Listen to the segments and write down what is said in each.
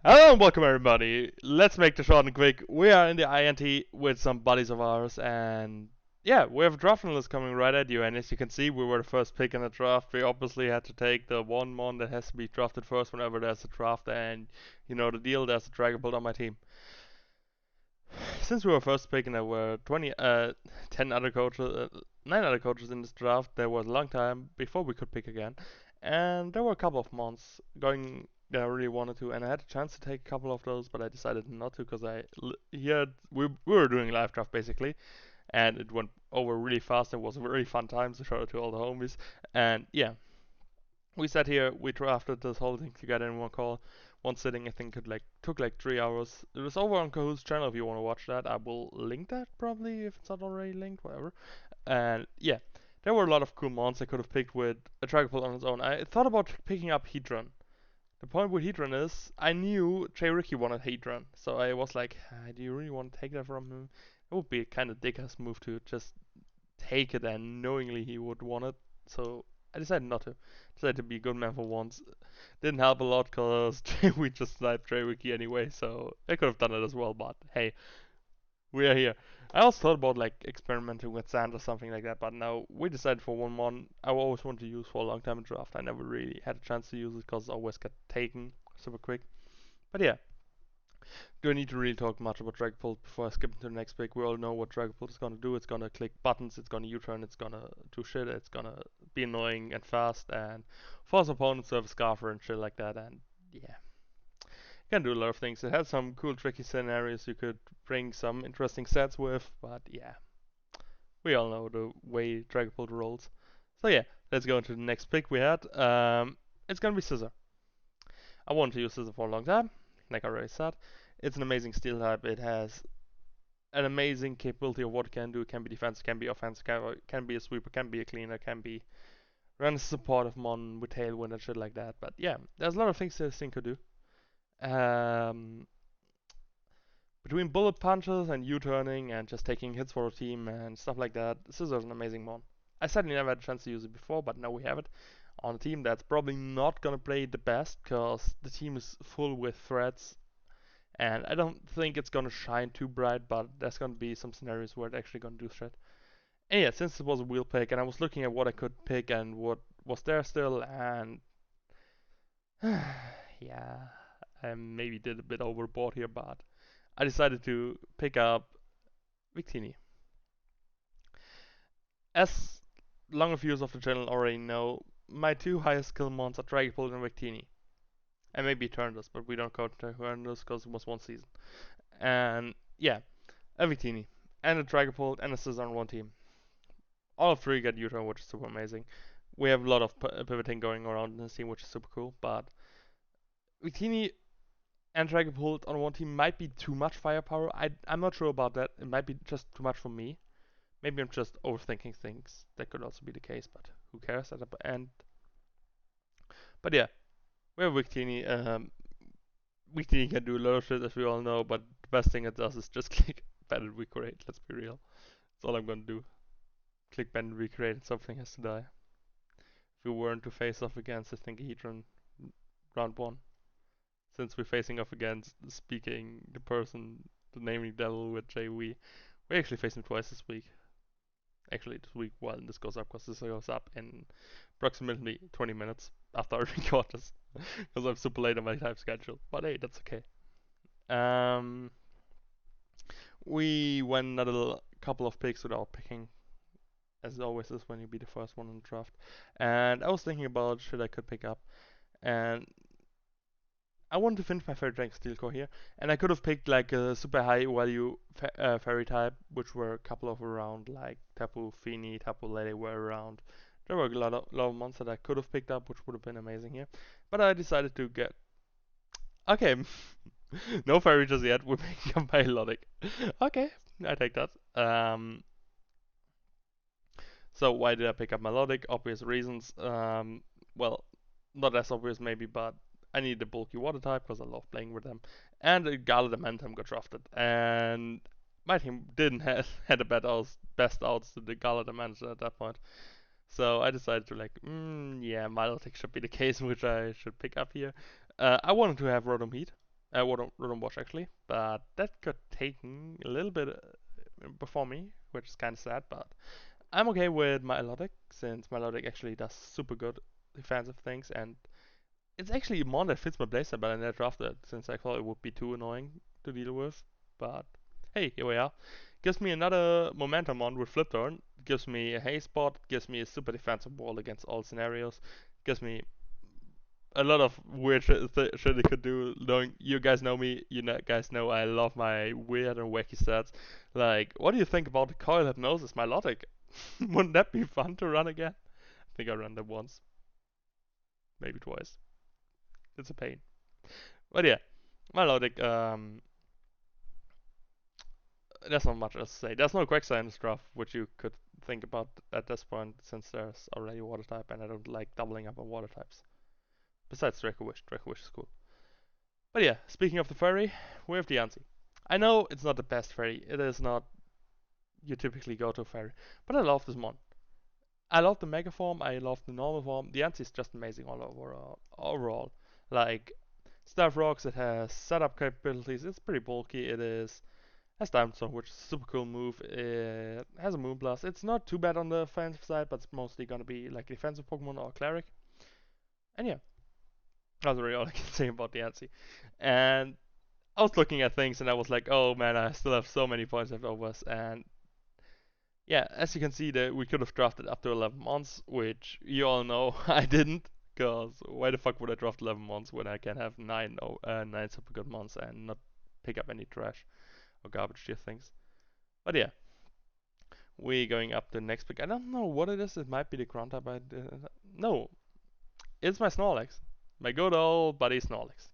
Hello and welcome everybody. Let's make this short and quick. We are in the INT with some buddies of ours and yeah, we have a draft analyst coming right at you, and as you can see we were the first pick in the draft. We obviously had to take the one mon that has to be drafted first whenever there's a draft, and you know the deal, there's a Dragon Bolt on my team. Since we were first pick and there were 10 other coaches, 9 other coaches in this draft, there was a long time before we could pick again. And there were a couple of months going that I really wanted to, and I had a chance to take a couple of those, but I decided not to because here we were doing live draft basically, and it went over really fast. It was a really fun time to show it to all the homies, and yeah, we sat here, we drafted this whole thing together in one call, one sitting. I think it took like 3 hours. It was over on Kahoot's channel if you want to watch that. I will link that probably if it's not already linked, whatever. And yeah, there were a lot of cool mons I could have picked with a Dragapult on its own. I thought about picking up Hedron. The point with Hedron is I knew Jay Ricky wanted Hedron, so I was like, do you really want to take that from him? It would be a kind of dick-ass move to just take it and knowingly he would want it. So I decided not to. Decided to be a good man for once. Didn't help a lot because we just sniped Trey Wiki anyway, so I could have done it as well, but hey, we are here. I also thought about like experimenting with sand or something like that, but no, we decided for one mon I always wanted to use for a long time in draft. I never really had a chance to use it because it always got taken super quick. But yeah, do I need to really talk much about Dragapult before I skip into the next pick? We all know what Dragapult is gonna do. It's gonna click buttons, it's gonna U-turn, it's gonna do shit, it's gonna be annoying and fast and force opponents to have a Scarfer and shit like that, and yeah. You can do a lot of things. It has some cool tricky scenarios you could bring some interesting sets with, but yeah. We all know the way Dragapult rolls. So yeah, let's go into the next pick we had. It's gonna be Scissor. I wanted to use Scissor for a long time, like I already said. It's an amazing steel type. It has an amazing capability of what it can do. It can be defense, can be offense, can be a sweeper, can be a cleaner, can be run a supportive mon with tailwind and shit like that. But yeah, there's a lot of things this thing could do. Um, Between bullet punches and U-turning and just taking hits for a team and stuff like that, Scissor is an amazing mon. I certainly never had a chance to use it before, but now we have it on a team that's probably not gonna play the best because the team is full with threats, and I don't think it's gonna shine too bright, but there's gonna be some scenarios where it's actually gonna do shit. And yeah, since it was a wheel pick, and I was looking at what I could pick and what was there still, and yeah, I maybe did a bit overboard here, but I decided to pick up Victini. As long viewers of the channel already know, my two highest skill mons are Dragapult and Victini. And maybe Eternus, but we don't count Eternus because it was one season. And yeah, a Victini, and a Dragapult, and a Scissor on one team. All three get U-turn, which is super amazing. We have a lot of pivoting going around in this team, which is super cool. But Victini and Dragapult on one team might be too much firepower. I'm not sure about that. It might be just too much for me. Maybe I'm just overthinking things. That could also be the case, but who cares at the end? But yeah, we have Victini. Victini can do a lot of shit, as we all know, but the best thing it does is just click ban and recreate. Let's be real. That's all I'm gonna do. Click ban and recreate, and something has to die. If we weren't to face off against, I think, Hedron round one, since we're facing off against speaking the person, the naming devil with JW, we actually face him twice this week. Actually, this week while this goes up, because this goes up in approximately 20 minutes after I record this, because I'm super late on my time schedule. But hey, that's okay. Um, we went a couple of picks without picking, as it always is when you be the first one in the draft. And I was thinking about shit I could pick up, and I wanted to finish my Fairy Dragon Steel Core here, and I could have picked like a super high value fairy type, which were a couple of around, like Tapu Fini, Tapu Lele were around. There were a lot of monsters that I could have picked up, which would have been amazing here. But I decided to get. Okay, no fairy just yet, we're picking up Melodic. Okay, I take that. So why did I pick up Melodic? Obvious reasons. Well, not as obvious maybe, but I need a bulky water type because I love playing with them. And a Galadamantum got drafted. And my team didn't have had a best outs to the Galadamantum at that point. So I decided to like, yeah, Melodic should be the case which I should pick up here. I wanted to have Rotom Heat. wouldn't watch actually, but that got taken a little bit before me, which is kind of sad. But I'm okay with Melodic since Melodic actually does super good defensive things, and it's actually a mon that fits my playstyle, but I never drafted it since I thought it would be too annoying to deal with. But hey, here we are. Gives me another momentum on with flip turn. Gives me a haste spot. Gives me a super defensive wall against all scenarios. Gives me a lot of weird shit it could do. Knowing you guys know me, guys know I love my weird and wacky stats. Like, what do you think about the coil hypnosis melodic? Wouldn't that be fun to run again? I think I ran that once, maybe twice. It's a pain, but yeah, melodic. There's not much else to say. There's no quick science draft which you could think about at this point since there's already water type, and I don't like doubling up on water types. Besides Draco Wish. Draco Wish is cool. But yeah, speaking of the fairy, we have the Ansi. I know it's not the best fairy. It is not your typically go-to fairy. But I love this mon. I love the mega form. I love the normal form. The Ansi is just amazing all overall. Like, Staff Rocks, it has setup capabilities. It's pretty bulky. It has Diamond Storm, which is a super cool move. It has a Moonblast. It's not too bad on the offensive side, but it's mostly gonna be like defensive Pokemon or Cleric. And yeah, that's really all I can say about the Ansi. And I was looking at things and I was like, oh man, I still have so many points left over us. And yeah, as you can see, that we could have drafted up to 11 months, which you all know I didn't. Because why the fuck would I draft 11 months when I can have 9 super good months and not pick up any trash or garbage tier things? But yeah, we going up the next pick. I don't know what it is. It might be the ground type. No, it's my Snorlax. My good old buddy Snorlax.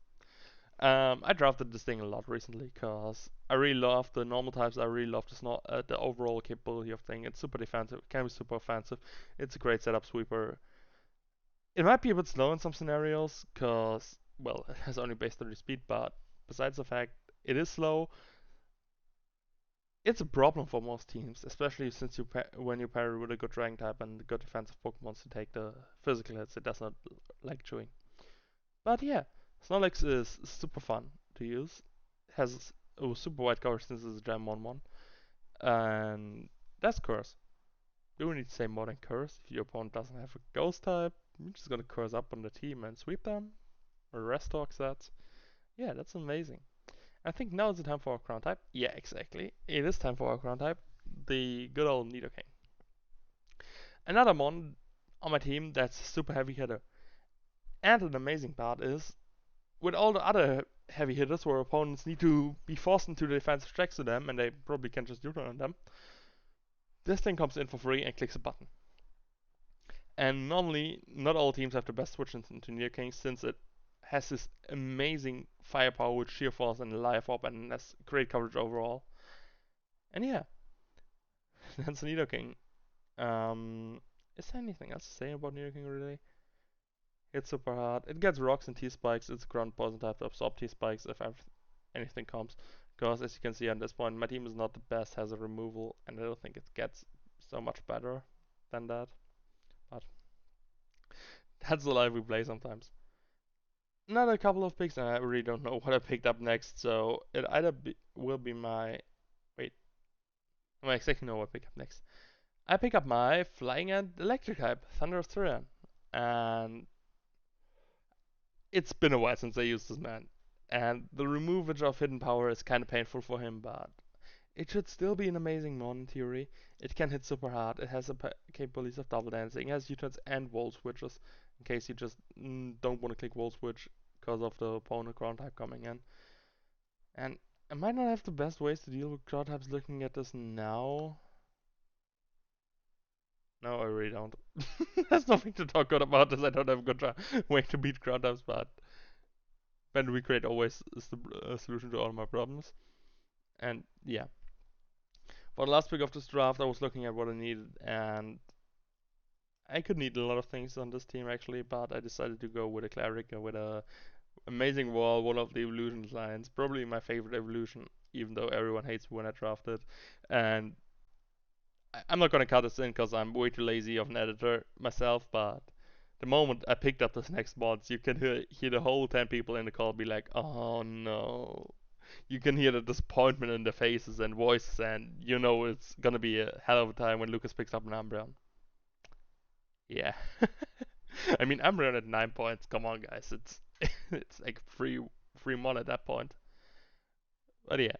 I drafted this thing a lot recently because I really love the normal types. I really love the overall capability of thing. It's super defensive. It can be super offensive. It's a great setup sweeper. It might be a bit slow in some scenarios because, well, it has only base 30 speed, but besides the fact it is slow, it's a problem for most teams, especially since when you pair it with a good dragon type and good defensive Pokemon to take the physical hits. It does not like chewing. But yeah, Snorlax is super fun to use. It has a super wide coverage since it's a Gem 1-1. And that's Curse. Do we need to say more than Curse? If your opponent doesn't have a Ghost type, you're just gonna Curse up on the team and sweep them? Or rest talk sets? Yeah, that's amazing. I think now is the time for our Crown type. Yeah, exactly. It is time for our Crown type. The good old Nidoking. Another mon on my team that's a super heavy hitter. And an amazing part is with all the other heavy hitters where opponents need to be forced into the defensive tracks to them and they probably can just neutral on them, this thing comes in for free and clicks a button. And normally, not all teams have the best switch into Nidoking since it has this amazing firepower with sheer force and life orb and has great coverage overall. And yeah, that's Nidoking. Is there anything else to say about Nidoking really? It's super hard. It gets rocks and T-spikes. It's ground poison type to absorb T-spikes if anything comes. Because as you can see at this point, my team is not the best hazard removal, and I don't think it gets so much better than that. But that's the life we play sometimes. Another couple of picks, and I really don't know what I picked up next. So it either will be my wait. I exactly know what I pick up next. I pick up my flying and electric type, Thunderous Tyrion, and it's been a while since I used this man. And the removage of hidden power is kind of painful for him, but it should still be an amazing mon in theory. It can hit super hard. It has the capabilities of double dancing. It has U-turns and wall switches in case you just don't want to click wall switch because of the opponent ground type coming in. And I might not have the best ways to deal with ground types looking at this now. No, I really don't. There's nothing to talk good about this. I don't have a good way to beat ground types, but when we create always is the solution to all my problems. And yeah, for the last pick of this draft, I was looking at what I needed, and I could need a lot of things on this team actually, but I decided to go with a cleric with a amazing wall, one of the evolution lines, probably my favorite evolution, even though everyone hates when I drafted. And I'm not gonna cut this in because I'm way too lazy of an editor myself, but the moment I picked up this next mods, you can hear the whole 10 people in the call be like, oh no. You can hear the disappointment in their faces and voices, and you know it's gonna be a hell of a time when Lucas picks up an Umbreon. Yeah. I mean, Umbreon at 9 points, come on guys, it's it's like free mon at that point. But yeah,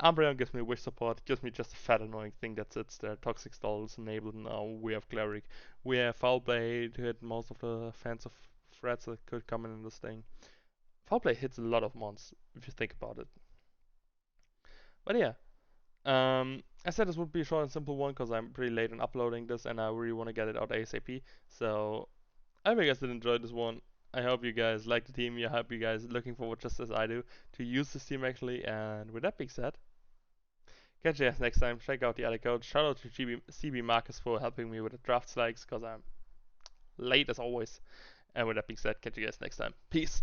Umbreon gives me wish support, gives me just a fat annoying thing that sits there. Toxic Stall is enabled now. We have Cleric. We have Foul Play to hit most of the offensive threats that could come in this thing. Foul Play hits a lot of mons if you think about it. But yeah, I said this would be a short and simple one because I'm pretty late in uploading this and I really want to get it out ASAP. So I hope you guys did enjoy this one. I hope you guys like the team. I hope you guys looking forward just as I do to use this team actually. And with that being said, catch you guys next time. Check out the other code. Shout out to CB Marcus for helping me with the draft slides because I'm late as always. And with that being said, catch you guys next time. Peace.